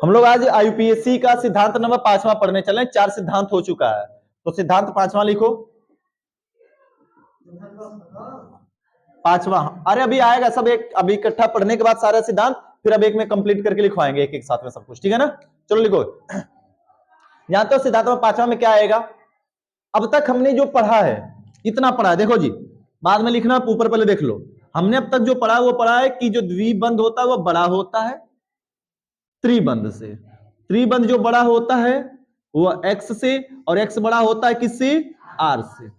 हम लोग आज आईयूपीएससी का सिद्धांत नंबर 5वां पढ़ने चले। 4 सिद्धांत हो चुका है, तो सिद्धांत 5वां लिखो। 5वां, अरे अभी आएगा सब, एक अभी इकट्ठा पढ़ने के बाद सारा सिद्धांत, फिर अब एक में कंप्लीट करके लिखवाएंगे एक एक साथ में सब कुछ, ठीक है ना। चलो लिखो। जानते हो सिद्धांत में 5वां में क्या आएगा? अब तक हमने जो पढ़ा है, इतना पढ़ा है, देखो जी, बाद में लिखना, ऊपर पहले देख लो। हमने अब तक जो पढ़ा वो पढ़ा है कि जो द्विबंध होता है वो बड़ा होता है त्रिबंध से। त्रिबंध जो बड़ा होता है वो x से, और x बड़ा होता है किससे? r से।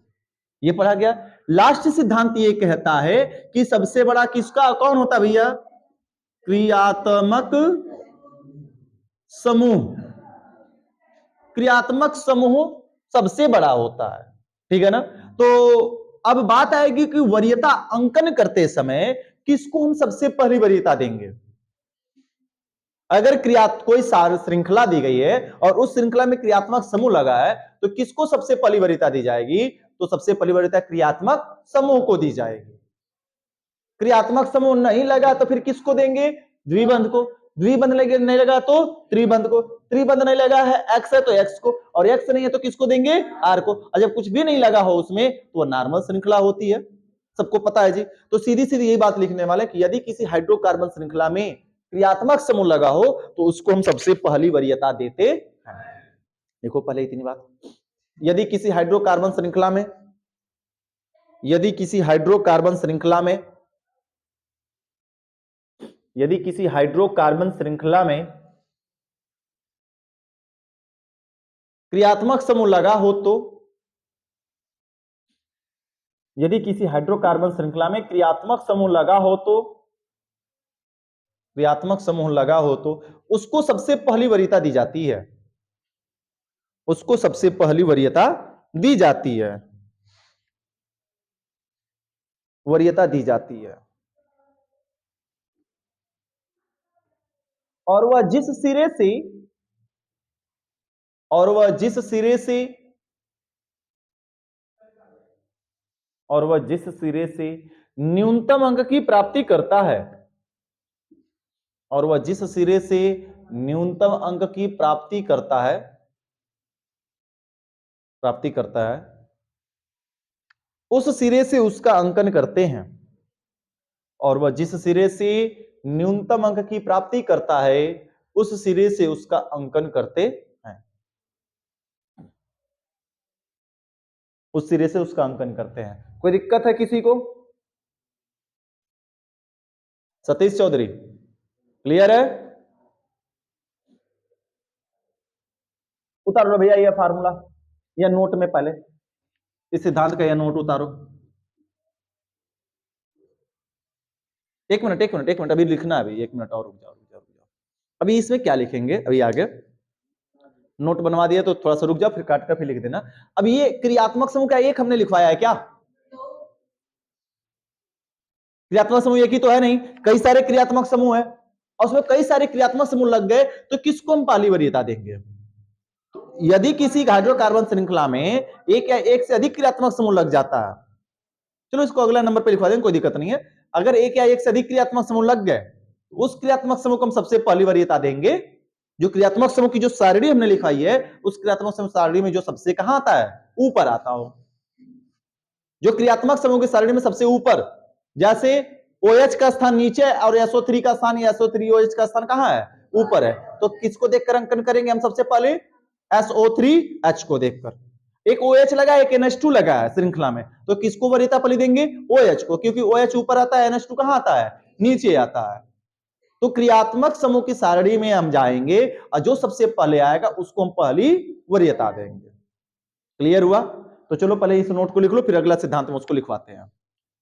ये पढ़ा गया। लास्ट सिद्धांत ये कहता है कि सबसे बड़ा किसका कौन होता है भैया? क्रियात्मक समूह। क्रियात्मक समूह सबसे बड़ा होता है, ठीक है ना। तो अब बात आएगी कि वरीयता अंकन करते समय किसको हम सबसे पहली वरीयता देंगे। अगर कोई श्रृंखला दी गई है और उस श्रृंखला में क्रियात्मक समूह लगा है, तो किसको सबसे पहली वरीयता दी जाएगी? तो सबसे पहली वरीयता क्रियात्मक समूह को दी जाएगी। क्रियात्मक समूह नहीं लगा तो फिर किसको देंगे? द्विबंध को। द्विबंध नहीं लगा तो त्रिबंध को। त्रिबंध नहीं लगा है, एक्स है तो एक्स को, और एक्स नहीं है तो किसको देंगे? आर को। और जब कुछ भी नहीं लगा हो उसमें तो वह नॉर्मल श्रृंखला होती है, सबको पता है जी। तो सीधी सीधी यही बात लिखने वाले कि यदि किसी हाइड्रोकार्बन श्रृंखला में क्रियात्मक समूह लगा हो तो उसको हम सबसे पहली वरीयता देते हैं। देखो पहले इतनी बात, यदि किसी हाइड्रोकार्बन श्रृंखला में यदि किसी हाइड्रोकार्बन श्रृंखला में क्रियात्मक समूह लगा हो तो, यदि किसी हाइड्रोकार्बन श्रृंखला में क्रियात्मक समूह लगा हो तो उसको सबसे पहली वरीयता दी जाती है। उसको सबसे पहली वरीयता दी जाती है, वरीयता दी जाती है। और वह जिस सिरे से न्यूनतम अंक की प्राप्ति करता है, और वह जिस सिरे से न्यूनतम अंक की प्राप्ति करता है उस सिरे से उसका अंकन करते हैं। और वह जिस सिरे से न्यूनतम अंक की प्राप्ति करता है उस सिरे से उसका अंकन करते हैं। उस सिरे से उसका अंकन करते हैं। कोई दिक्कत है किसी को? सतीश चौधरी क्लियर है? उतार लो भैया ये फार्मूला या नोट में, पहले इस सिद्धांत का यह नोट उतारो। एक मिनट अभी लिखना है, अभी 1 मिनट और रुक जाओ। अभी इसमें क्या लिखेंगे, अभी आगे नोट बनवा दिया तो थोड़ा सा रुक जाओ, फिर काट कर फिर लिख देना। अब ये क्रियात्मक समूह का एक हमने लिखवाया है क्या? क्रियात्मक समूह एक ही तो है नहीं, कई सारे क्रियात्मक समूह है, और उसमें कई सारे क्रियात्मक समूह लग गए तो किसको हम पहली वरीयता देंगे? यदि किसी हाइड्रोकार्बन श्रृंखला में एक या एक से अधिक क्रियात्मक समूह लग जाता है, चलो इसको अगला नंबर पे लिखवा देंगे, कोई दिक्कत नहीं है। अगर एक या एक से अधिक क्रियात्मक समूह लग गए उस क्रियात्मक समूह को हम सबसे पहली वरीयता देंगे। जो क्रियात्मक समूह की जो सारणी हमने लिखाई है उस क्रियात्मक समूह सारणी में जो सबसे कहां आता है? ऊपर आता हो। जो क्रियात्मक समूह की सारणी में सबसे ऊपर, जैसे OH का स्थान नीचे और SO3 का स्थान या SO3OH का स्थान कहां है? ऊपर है। तो किसको देखकर अंकन करेंगे हम सबसे पहले? SO3H को देखकर। एक OH लगा, एक NH2 लगा है श्रृंखला में, तो किसको वरीयता पहली देंगे? OH को, क्योंकि OH ऊपर आता है, NH2 कहां आता है? नीचे आता है। तो क्रियात्मक समूह की सारणी में हम जाएंगे और जो सबसे पहले आएगा उसको हम पहली वरीयता देंगे। क्लियर हुआ? तो चलो पहले इस नोट को लिख लो, फिर अगला सिद्धांत में उसको लिखवाते हैं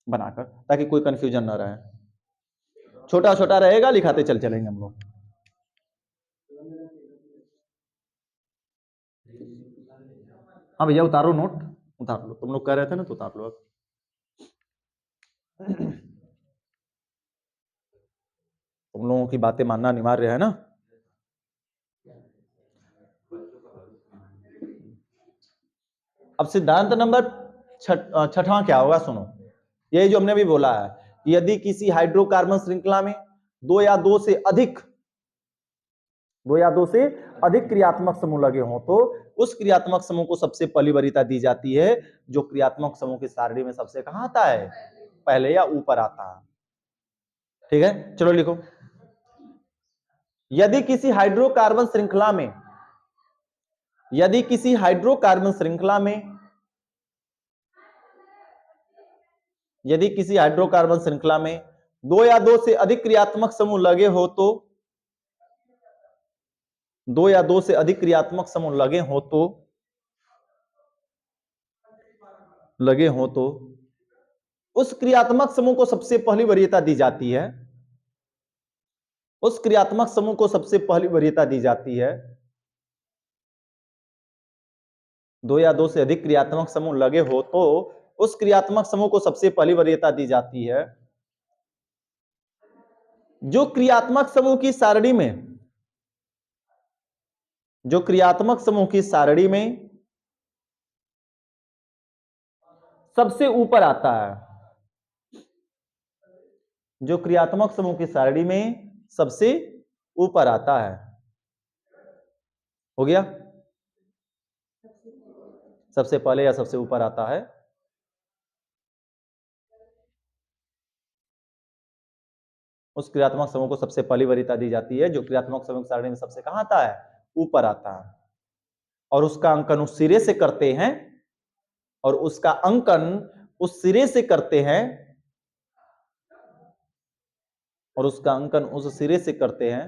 बनाकर, ताकि कोई कंफ्यूजन ना रहे। छोटा छोटा रहेगा, लिखाते चलेंगे हम लोग। हाँ भैया उतारो नोट, उतार लो, तुम लोग कह रहे थे ना तो उतार लो। तुम लोगों की बातें मानना अनिवार्य है ना। अब सिद्धांत नंबर छठवां क्या होगा, सुनो। यही जो हमने भी बोला है, यदि किसी हाइड्रोकार्बन श्रृंखला में दो या दो से अधिक दो या दो से अधिक क्रियात्मक समूह लगे हों तो उस क्रियात्मक समूह को सबसे पहली वरीयता दी जाती है जो क्रियात्मक समूह की सारणी में सबसे कहां आता है, पहले या ऊपर आता है। ठीक है, चलो लिखो। यदि किसी हाइड्रोकार्बन श्रृंखला में यदि किसी हाइड्रोकार्बन श्रृंखला में यदि किसी हाइड्रोकार्बन श्रृंखला में दो या दो से अधिक क्रियात्मक समूह लगे हो तो दो या दो से अधिक क्रियात्मक समूह लगे हो तो उस क्रियात्मक समूह को सबसे पहली वरीयता दी जाती है उस क्रियात्मक समूह को सबसे पहली वरीयता दी जाती है दो या दो से अधिक क्रियात्मक समूह लगे हो तो उस क्रियात्मक समूह को सबसे पहली वरीयता दी जाती है जो क्रियात्मक समूह की सारणी में सबसे ऊपर आता है, जो क्रियात्मक समूह की सारणी में सबसे ऊपर आता है। हो गया, सबसे पहले या सबसे ऊपर आता है। उस क्रियात्मक समूह को सबसे पहली वरीयता दी जाती है जो क्रियात्मक समूह की सारणी में सबसे कहां आता है, ऊपर आता है। और उसका अंकन उस सिरे से करते हैं और उसका अंकन उस सिरे से करते हैं और उसका अंकन उस सिरे से करते हैं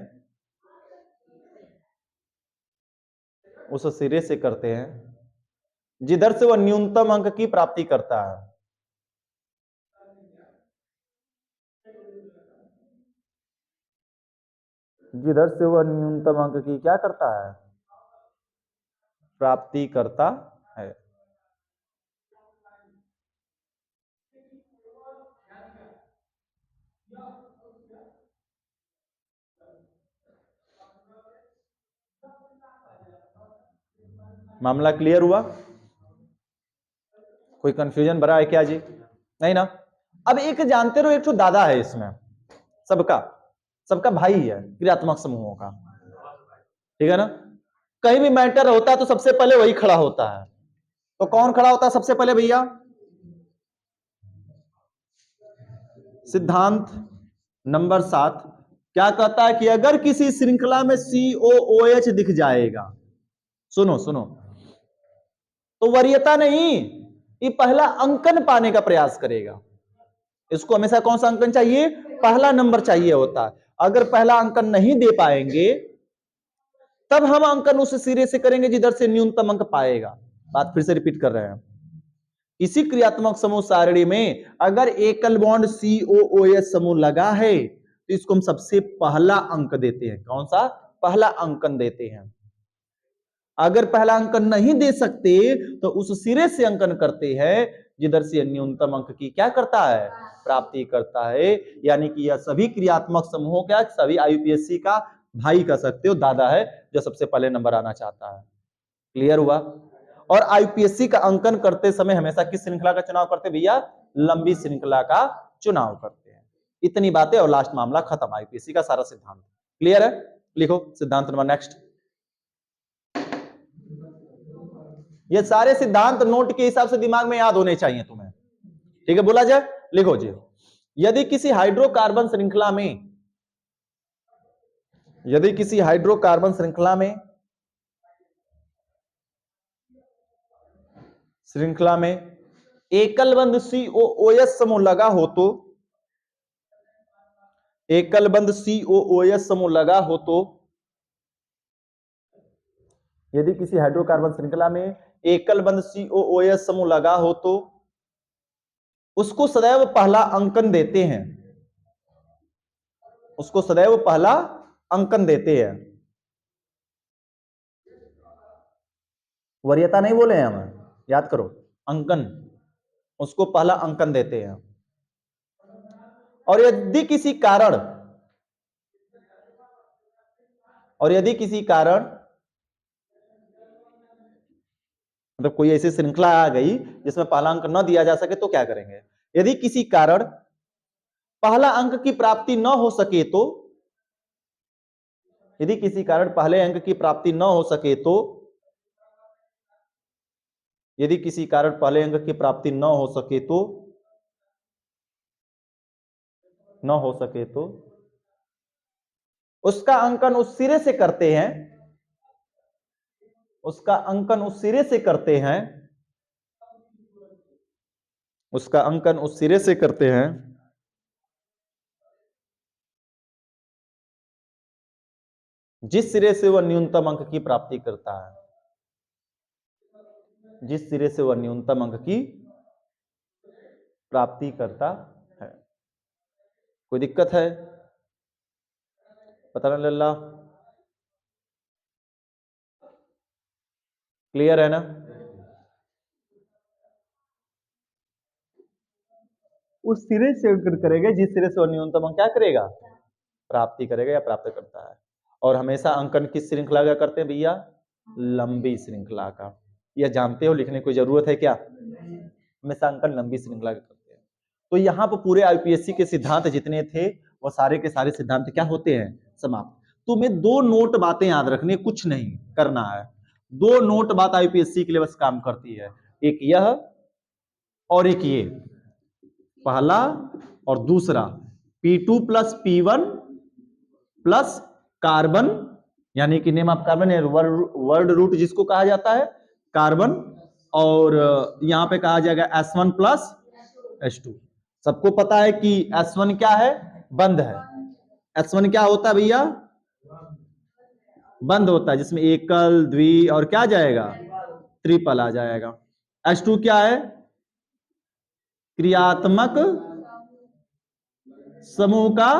उस सिरे से करते हैं जिधर से वह न्यूनतम अंक की प्राप्ति करता है। जिधर से वह न्यूनतम अंक की क्या करता है, प्राप्ति करता है। मामला क्लियर हुआ? कोई कंफ्यूजन भरा है क्या जी? नहीं ना। अब एक जानते रहो, एक तो दादा है इसमें, सबका भाई है क्रियात्मक समूहों का, ठीक है ना। कहीं भी मैटर होता है तो सबसे पहले वही खड़ा होता है। तो कौन खड़ा होता है सबसे पहले भैया? सिद्धांत नंबर 7 क्या कहता है कि अगर किसी श्रृंखला में COOH दिख जाएगा, सुनो सुनो, तो वरीयता नहीं, ये पहला अंकन पाने का प्रयास करेगा। इसको हमेशा कौन सा अंकन चाहिए? पहला नंबर चाहिए होता है। अगर पहला अंकन नहीं दे पाएंगे तब हम अंकन उस सिरे से करेंगे जिधर से न्यूनतम अंक पाएगा। बात फिर से रिपीट कर रहे हैं। इसी क्रियात्मक समूह सारणी में अगर एकल बॉन्ड COOH समूह लगा है तो इसको हम सबसे पहला अंक देते हैं। कौन सा? पहला अंकन देते हैं। अगर पहला अंकन नहीं दे सकते तो उस सिरे से अंकन करते हैं जिधर से न्यूनतम अंक की क्या करता है, प्राप्ति करता है। यानी कि यह सभी क्रियात्मक समूहों का, सभी IUPAC का भाई कह सकते हो, दादा है जो सबसे पहले नंबर आना चाहता है। क्लियर हुआ? और IUPAC का अंकन करते समय हमेशा किस श्रृंखला का चुनाव करते भैया? लंबी श्रृंखला का चुनाव करते हैं। इतनी बातें और लास्ट मामला खत्म। IUPAC का सारा सिद्धांत क्लियर है? लिखो सिद्धांत नंबर नेक्स्ट। ये सारे सिद्धांत नोट के हिसाब से दिमाग में याद होने चाहिए तुम्हें, ठीक है? बोला जाए, लिखो जी। यदि किसी हाइड्रोकार्बन श्रृंखला में एकल बंद COOH समूह लगा हो तो यदि किसी हाइड्रोकार्बन श्रृंखला में एकल बंद COOH समूह लगा हो तो उसको सदैव पहला अंकन देते हैं। वरीयता नहीं बोले हैं हम, याद करो, अंकन, उसको पहला अंकन देते हैं। और यदि किसी कारण मतलब कोई ऐसी श्रृंखला आ गई जिसमें पहला अंक न दिया जा सके तो क्या करेंगे? यदि किसी कारण पहला अंक की प्राप्ति न हो सके तो यदि किसी कारण पहले अंक की प्राप्ति न हो सके तो, यदि किसी कारण पहले अंक की प्राप्ति न हो सके तो, उसका अंकन उस सिरे से करते हैं, उसका अंकन उस सिरे से करते हैं, उसका अंकन उस सिरे से करते हैं जिस सिरे से वह न्यूनतम अंक की प्राप्ति करता है, जिस सिरे से वह न्यूनतम अंक की प्राप्ति करता है। कोई दिक्कत है? पता ना लल्ला, क्लियर है ना? उस सिरे से अंकन करेगा जिस सिरे से वह न्यूनतम अंक क्या करेगा, प्राप्ति करेगा या प्राप्त करता है। और हमेशा अंकन किस श्रृंखला का करते हैं भैया? लंबी श्रृंखला का। यह जानते हो, लिखने की जरूरत है क्या? हमेशा अंकन लंबी श्रृंखला का करते हैं। तो यहाँ पर पूरे आईपीएससी के सिद्धांत जितने थे वो सारे के सारे सिद्धांत क्या होते हैं? समाप्त। तुम्हें दो नोट बातें याद रखनी, कुछ नहीं करना है। दो नोट बात आईपीएससी के लिए बस काम करती है, एक यह और एक ये। पहला और दूसरा P2 plus P1 plus carbon, यानी कि नेम ऑफ कार्बन है, वर्ड रूट जिसको कहा जाता है कार्बन, और यहां पे कहा जाएगा S1 प्लस H2। सबको पता है कि S1 क्या है? बंद है। S1 क्या होता है भैया? बंद होता है, जिसमें एकल, द्वि और क्या जाएगा? ट्रिपल आ जाएगा। H2 क्या है? क्रियात्मक समूह का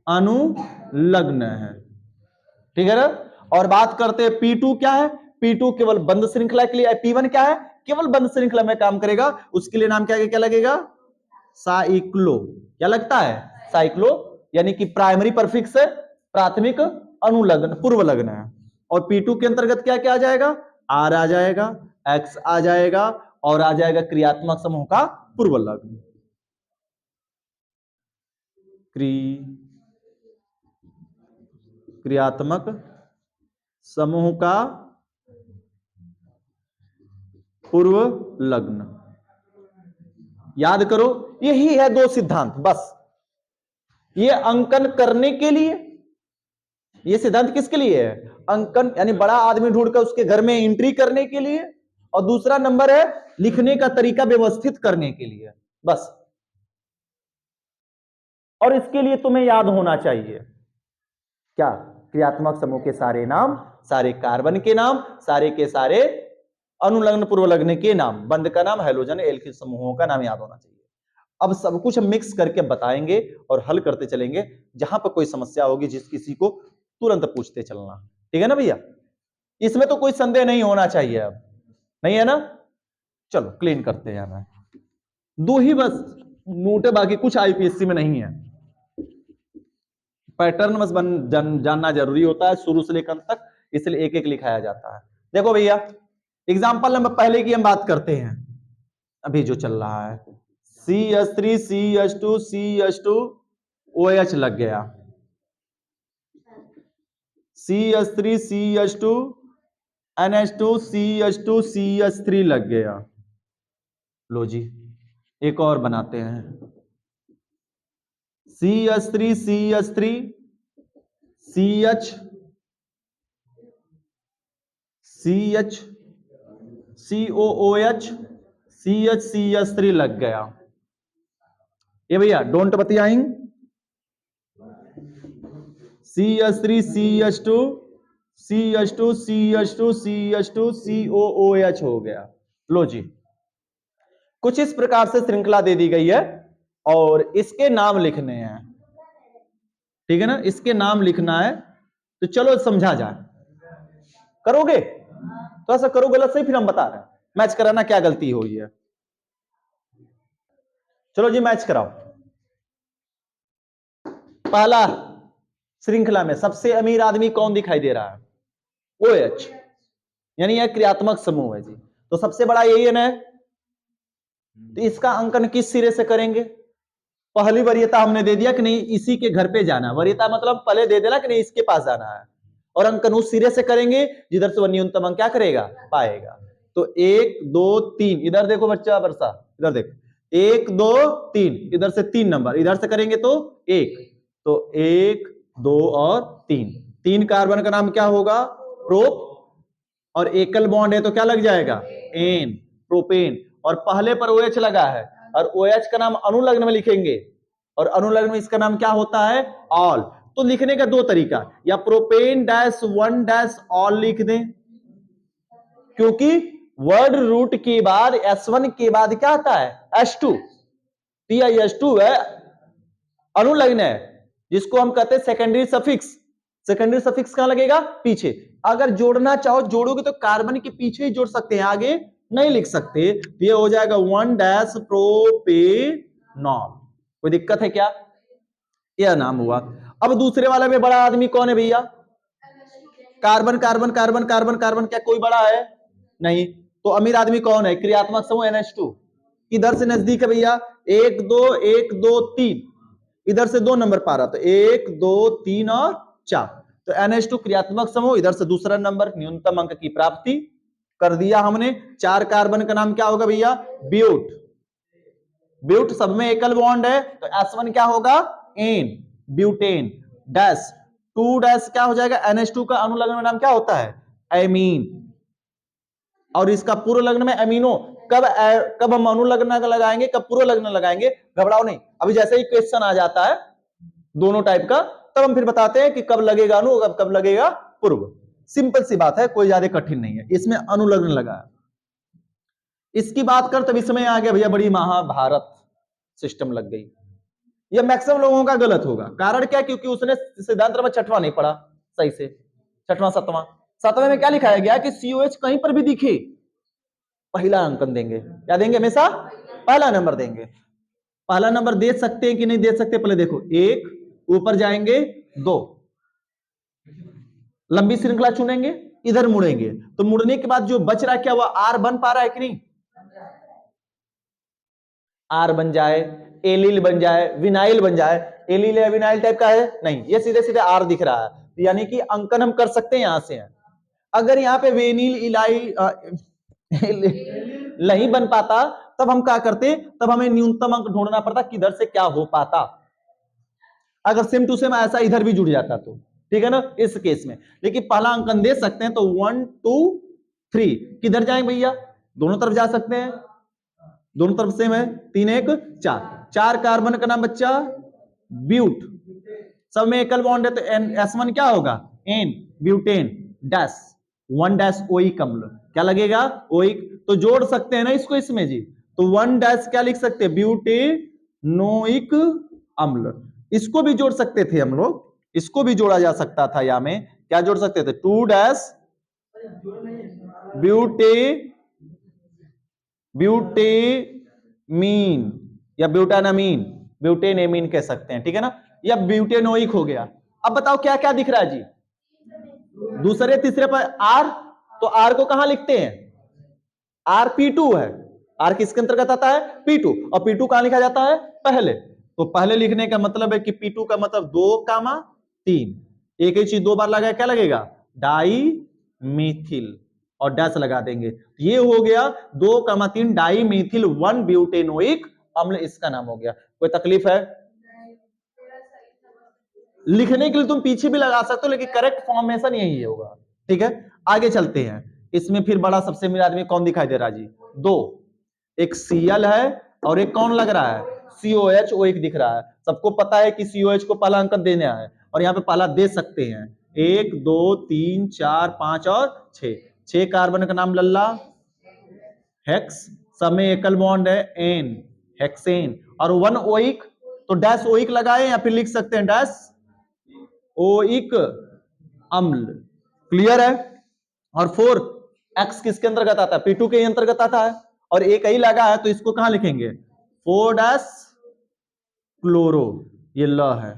अनुलग्न है, ठीक है ना? और बात करते हैं P2 क्या है? P2 केवल बंद श्रृंखला के लिए। P1 क्या है? केवल बंद श्रृंखला में काम करेगा, उसके लिए नाम क्या लगेगा? साइक्लो। क्या लगता है? साइक्लो, यानी कि प्राइमरी परफिक्स है, प्राथमिक अनुलग्न, पूर्व लग्न है। और P2 के अंतर्गत क्या क्या आ जाएगा? R आ जाएगा, X आ जाएगा, और आ जाएगा क्रियात्मक समूह का पूर्व लग्न। क्रियात्मक समूह का पूर्व लग्न। याद करो, यही है दो सिद्धांत बस। ये अंकन करने के लिए, ये सिद्धांत किसके लिए है? अंकन, यानी बड़ा आदमी ढूंढकर उसके घर में एंट्री करने के लिए, और दूसरा नंबर है लिखने का तरीका व्यवस्थित करने के लिए, बस। और इसके लिए तुम्हें याद होना चाहिए क्या? क्रियात्मक समूह के सारे नाम, सारे कार्बन के नाम, सारे के सारे अनुलग्न पूर्व लग्न के नाम, बंद का नाम, हैलोजन, एल्किल समूहों का नाम याद होना चाहिए। अब सब कुछ हम मिक्स करके बताएंगे और हल करते चलेंगे। जहां पर कोई समस्या होगी जिस किसी को, तुरंत पूछते चलना, ठीक है ना भैया? इसमें तो कोई संदेह नहीं होना चाहिए, अब नहीं है ना? चलो क्लीन करते हैं। मैं दो ही बस नोट है, बाकी कुछ आईपीएससी में नहीं है। पैटर्न बस जानना जरूरी होता है शुरू से लेकर अंत तक, इसलिए एक एक लिखाया जाता है। देखो भैया, एग्जाम्पल नंबर पहले की हम बात करते हैं, अभी जो चल रहा है। CH3 CH2 CH2 OH लग गया, CH3 CH2 NH2 CH2 CH3 लग गया। लो जी, एक और बनाते हैं, CH3 CH3 CH CH COOH CH CH3 लग गया। ये भैया don't बतियाइंग, CH3 CH2 CH2 CH2 CH2 COOH हो गया। लो जी, कुछ इस प्रकार से श्रृंखला दे दी गई है और इसके नाम लिखने हैं, ठीक है ना? इसके नाम लिखना है, तो चलो समझा जाए। करोगे तो ऐसा करो, गलत सही फिर हम बता रहे हैं, मैच कराना क्या गलती हुई है। चलो जी मैच कराओ। पहला श्रृंखला में सबसे अमीर आदमी कौन दिखाई दे रहा है? OH, यानी यह क्रियात्मक समूह है जी, तो सबसे बड़ा यही है ना। तो इसका अंकन किस सिरे से करेंगे? पहली वरीयता हमने दे दिया कि नहीं इसी के घर पे जाना, वरीयता मतलब पहले दे देना कि नहीं इसके पास जाना है, और अंकन उस सिरे से करेंगे जिधर से वह न्यूनतम अंक क्या करेगा, पाएगा। तो 1 2 3, इधर देखो बच्चा वर्षा, इधर देखो 1 2 3, इधर से 3 नंबर, इधर से करेंगे तो 1, तो 1 2 और 3, 3 कार्बन का नाम क्या होगा, प्रोप, और एकल बॉन्ड है तो क्या लग जाएगा, एन, प्रोपेन, और पहले पर OH लगा है, और OH का नाम अनुलग्न में लिखेंगे, और अनुलग्न में इसका नाम क्या होता है, ऑल। तो लिखने का दो तरीका, या प्रोपेन डैश 1 डैश ऑल लिख दें, क्योंकि वर्ड रूट के बाद S1 के बाद क्या आता है, H2, TiS2 है, अनुलग्न है, जिसको हम कहते हैं सेकेंडरी सफिक्स। सेकेंडरी सफिक्स कहां लगेगा, पीछे। अगर जोड़ना चाहो जोड़ोगे तो कार्बन के पीछे ही जोड़ सकते हैं, आगे नहीं लिख सकते। तो ये हो जाएगा 1 डैश प्रोपेनॉल। कोई दिक्कत है क्या, यह नाम हुआ। अब दूसरे वाले में बड़ा आदमी कौन है भैया, carbon carbon carbon carbon carbon, क्या कोई बड़ा है, नहीं। तो अमीर आदमी कौन है, क्रियात्मक समूह NH2। इधर से नजदीक है भैया, 1 2 1 2 3, इधर से 2 नंबर पा रहा, तो 1 2 3 और 4, तो NH2 क्रियात्मक समूह, इधर से दूसरा नंबर, न्यूनतम अंक की प्राप्ति कर दिया हमने। 4 कार्बन का नाम क्या होगा भैया, ब्यूट। ब्यूट सब में एकल बॉन्ड है, तो S1 क्या होगा, एन, ब्यूटेन डैश 2 डैश क्या हो जाएगा, NH2 का अनुलग्न में नाम क्या होता है, एमीन, और इसका पूर्व लग्न में एमिनो। कब हम अनुलग्न लगाएंगे, कब पूर्व लग्न लगाएंगे, घबराओ नहीं, अभी जैसे ही क्वेश्चन आ जाता है दोनों टाइप का, तब हम फिर बताते हैं कि कब लगेगा अनु, कब लगेगा पूर्व। सिंपल सी बात है, कोई ज्यादा कठिन नहीं है, इसमें अनुलग्न लगा। इसकी बात कर तब इसमें आ गया भैया बड़ी महाभारत सिस्टम लग गई। यह मैक्सिमम लोगों का गलत होगा, कारण क्या, क्योंकि उसने सिद्धांत में छठवां नहीं पढ़ा सही से, छठवां सतवां, सातवें में क्या लिखाया गया कि COH कहीं पर भी दिखे पहला अंकन देंगे, क्या देंगे, हमेशा पहला नंबर देंगे। पहला नंबर दे सकते हैं कि नहीं दे सकते, पहले देखो, 1 ऊपर जाएंगे, 2 लंबी श्रृंखला चुनेंगे, इधर मुड़ेंगे, तो मुड़ने के बाद जो बच रहा है क्या, वह R बन पा रहा है कि नहीं, R बन जाए, एलिल बन जाए, विनाइल बन जाए, एलिल या विनाइल टाइप का है नहीं, ये सीधे सीधे R दिख रहा है, यानी कि अंकन हम कर सकते हैं यहां से। अगर यहाँ पे वेनिल इलाइल नहीं बन पाता, तब हम क्या करते, तब हमें न्यूनतम अंक ढूंढना पड़ता किधर से क्या हो पाता, अगर सेम टू सेम ऐसा इधर भी जुड़ जाता तो ठीक है ना, इस केस में। लेकिन पहला अंकन दे सकते हैं, तो 1 2 3 किधर जाएंगे भैया, दोनों तरफ जा सकते हैं, दोनों तरफ सेम है, 3 1 4, 4 कार्बन का नाम बच्चा ब्यूट, सब में एकल बॉन्ड है, तो S1 क्या होगा, n, butane dash 1 dash oic अम्ल, क्या लगेगा, ओइक, तो जोड़ सकते हैं ना इसको इसमें जी, तो 1 डैश क्या लिख सकते हैं, ब्यूटेनोइक अम्ल। इसको भी जोड़ सकते थे हम लोग, इसको भी जोड़ा जा सकता था, या में क्या जोड़ सकते थे, 2 डैश ब्यूटेमीन या ब्यूटानामीन, ब्यूटेनेमीन कह सकते हैं, ठीक है ना, या ब्यूटेनोइक हो गया। अब बताओ क्या क्या दिख रहा है जी, दूसरे तीसरे पर R, तो R को कहां लिखते हैं, R P2 है, R किसके अंतर्गत आता है, P2, और P2 कहां लिखा जाता है, पहले, तो पहले लिखने का मतलब है कि P2 का मतलब 2 3, एक ही चीज दो बार लगा क्या लगेगा, डाई मिथिल, और डैश लगा देंगे, ये हो गया 2 3 डाई मिथिल 1 ब्यूटेनोइक अम्ल, इसका नाम हो गया। कोई तकलीफ है, लिखने के लिए तुम पीछे भी लगा सकते हो, लेकिन करेक्ट फॉर्मेशन यही होगा, ठीक है। आगे चलते हैं, इसमें फिर बड़ा सबसे मेरा आदमी कौन दिखाई दे रहा है जी, 2, एक Cl है और एक कौन लग रहा है, COH, वो एक दिख रहा है। सबको पता है कि COH को पहला अंक देना है, और यहाँ पे पहला दे सकते हैं, 1 2 3 4 5 और 6 कार्बन का नाम लल्ला, हेक्स, सब में एकल बॉन्ड है, एन, हेक्सेन, और 1 ओइक, तो डैश ओइक लगाए या फिर लिख सकते हैं डैश ओइक अम्ल, क्लियर है। और 4 एक्स किसके अंतर्गत आता है, P2 के अंतर्गत आता है, और एक ही लगा है, तो इसको कहां लिखेंगे, 4 डैश क्लोरो, ये ल है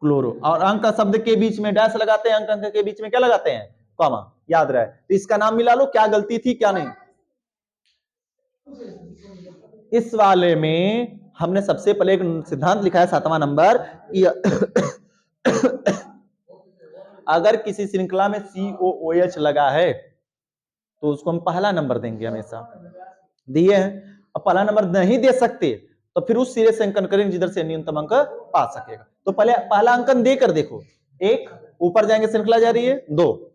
क्लोरो, और अंक शब्द के बीच में डैश लगाते हैं, अंक के बीच में क्या लगाते हैं, कॉमा, याद रहे। तो इसका नाम मिला लो, क्या गलती थी क्या नहीं। इस वाले में हमने सबसे पहले एक सिद्धांत लिखा है 7वां नंबर कि अगर किसी श्रृंखला में COOH लगा है तो उसको हम पहला नंबर देंगे हमेशा। दिए हैं, अब पहला नंबर नहीं दे सकते तो फिर उस सिरे से अंकन करेंगे जिधर से न्यूनतम अंक पा सकेगा। तो पहले पहला अंकन देकर देखो, 1 ऊपर जाएंगे, श्रृंखला जा रही है, 2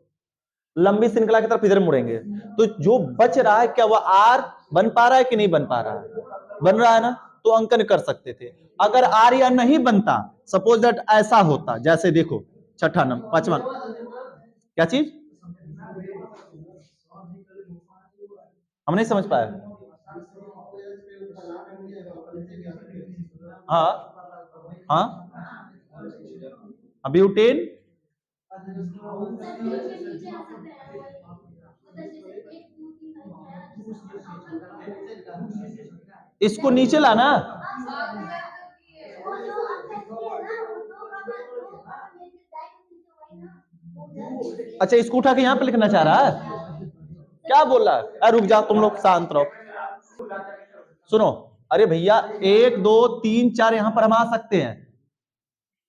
लंबी श्रृंखला की तरफ इधर मुड़ेंगे, तो जो बच रहा है क्या वह R बन पा रहा है कि नहीं बन पा रहा है? बन रहा है ना, तो अंकन कर सकते थे। अगर R या नहीं बनता, सपोज दैट ऐसा होता, जैसे देखो छठा नंबर, पांचवा, क्या चीज हम नहीं समझ पाए? हाँ हाँ, ब्यूटेन इसको नीचे लाना, अच्छा इसको उठा के यहां पे लिखना चाह रहा है, क्या बोल रहा है? रुक जाओ तुम लोग, शांत रहो, सुनो। अरे भैया 1 2 3 4 यहां पर हम आ सकते हैं,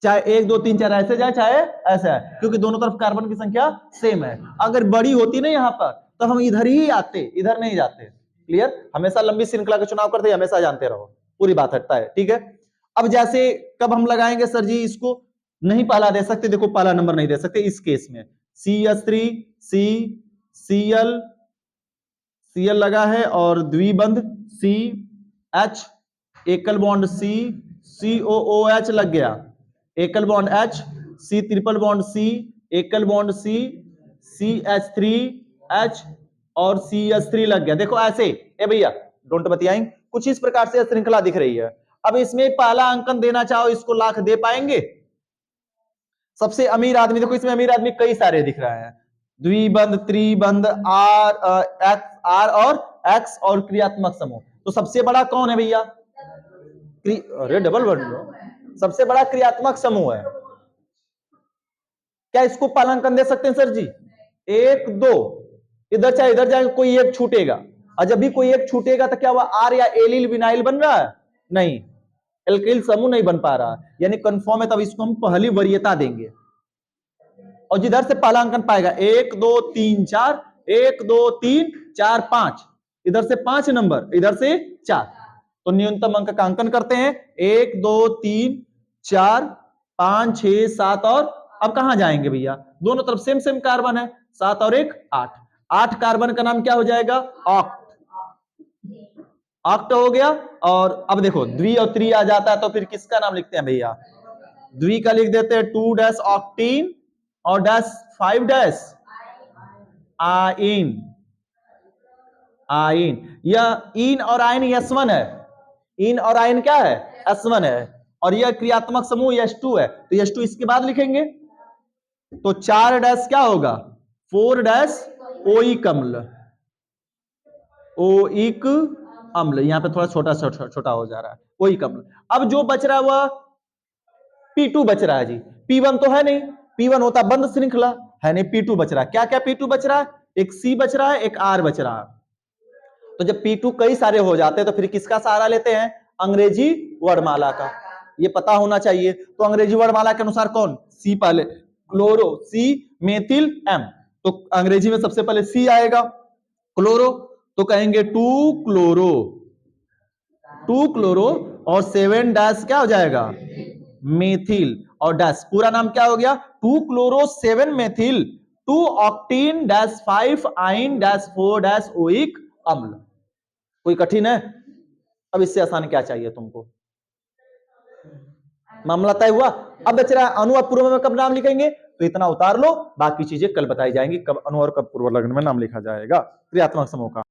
चाहे 1 2 3 4 ऐसे जाए चाहे ऐसे है, क्योंकि दोनों तरफ कार्बन की संख्या सेम है। अगर बड़ी होती ना यहां पर तो हम इधर ही आते, इधर नहीं जाते। क्लियर? हमेशा लंबी श्रृंखला का चुनाव करते, हमेशा जानते रहो, पूरी बात हटता है, ठीक है। अब जैसे कब हम लगाएंगे सर जी इसको? नहीं पहला दे सकते, देखो पहला नंबर नहीं दे सकते इस केस में। CH3 C Cl लगा है और द्विबंध CH, एकल बॉन्ड C COOH लग गया, एकल bond H C triple bond C, एकल बॉन्ड C CH3H और CH3 लग गया। देखो ऐसे, ए भैया डोंट बतियाएं, कुछ इस प्रकार से श्रृंखला दिख रही है। अब इसमें पहला अंकन देना चाहो, इसको लाख दे पाएंगे? सबसे अमीर आदमी, देखो इसमें अमीर आदमी कई सारे दिख रहे हैं, द्विबंध, त्रिबंध, आर और एक्स और क्रियात्मक समूह। तो सबसे बड़ा कौन है भैया? अरे डबल वर्ड, सबसे बड़ा क्रियात्मक समूह है। क्या इसको पालांकन दे सकते हैं सर जी? 1 2 इधर चाहे इधर जाएगा, कोई एक छूटेगा, और जब भी कोई एक छूटेगा तो क्या वह आर या एलिल विनाइल बन रहा है? नहीं, एल्किल समूह नहीं बन पा रहा, यानी कंफर्म है, तब इसको हम पहली वरीयता देंगे। और जिधर से पहला अंकन पाएगा 1 2 3 4, 1 2 3 4 5, इधर से 5 नंबर, इधर से 4, तो न्यूनतम अंक का अंकन करते हैं। 1 2 3 4 5 6 7 और अब कहां जाएंगे भैया? दोनों तरफ सेम सेम कार्बन है, 7 और 1 8, 8 कार्बन का नाम क्या हो जाएगा? ऑक्ट, ऑक्ट हो गया। और अब देखो द्वि और त्रि आ जाता है, तो फिर किसका नाम लिखते हैं भैया? द्वि का लिख देते हैं 2 डैश ऑक्टीन और डैश 5 डैश आइन, आइन, यह इन और आइन S1 है, इन और आइन क्या है? S1 है, और यह क्रियात्मक समूह H2 है, तो H2 इसके बाद लिखेंगे, तो 4 डैश क्या होगा? 4 डैश ओइक अम्ल, ओइक अम्ल, यहां पे थोड़ा छोटा छोटा हो जा रहा है, ओइक अम्ल। अब जो बच रहा है वह P2 बच रहा है जी, P1 तो है नहीं, P1 होता बंद श्रृंखला, है नहीं, P2 बच रहा है। क्या क्या P2 बच रहा है? एक C बच रहा है, एक R बच रहा है। तो जब P2 कई सारे हो जाते हैं तो फिर किसका सहारा लेते हैं? अंग्रेजी वर्णमाला का, ये पता होना चाहिए। तो अंग्रेजी वर्णमाला के अनुसार कौन? C पहले, क्लोरो C मेथिल M, तो अंग्रेजी में सबसे पहले C आएगा, क्लोरो, तो कहेंगे 2 क्लोरो, 2 क्लोरो और 7 डैश क्या हो जाएगा? मेथिल, और डैश पूरा नाम क्या हो गया? 2 क्लोरो 7 मेथिल 2 ऑक्टीन डैश 5 आइन डैश 4 डैश ओइक अम्ल। कोई कठिन है? अब इससे आसान क्या चाहिए तुमको? मामला तय हुआ। अब बच रहा अणु और पूर्व में कब नाम लिखेंगे, तो इतना उतार लो, बाकी चीजें कल बताई जाएंगी, कब अणु और कब पूर्व लग्न में नाम लिखा जाएगा क्रियात्मक समूह का।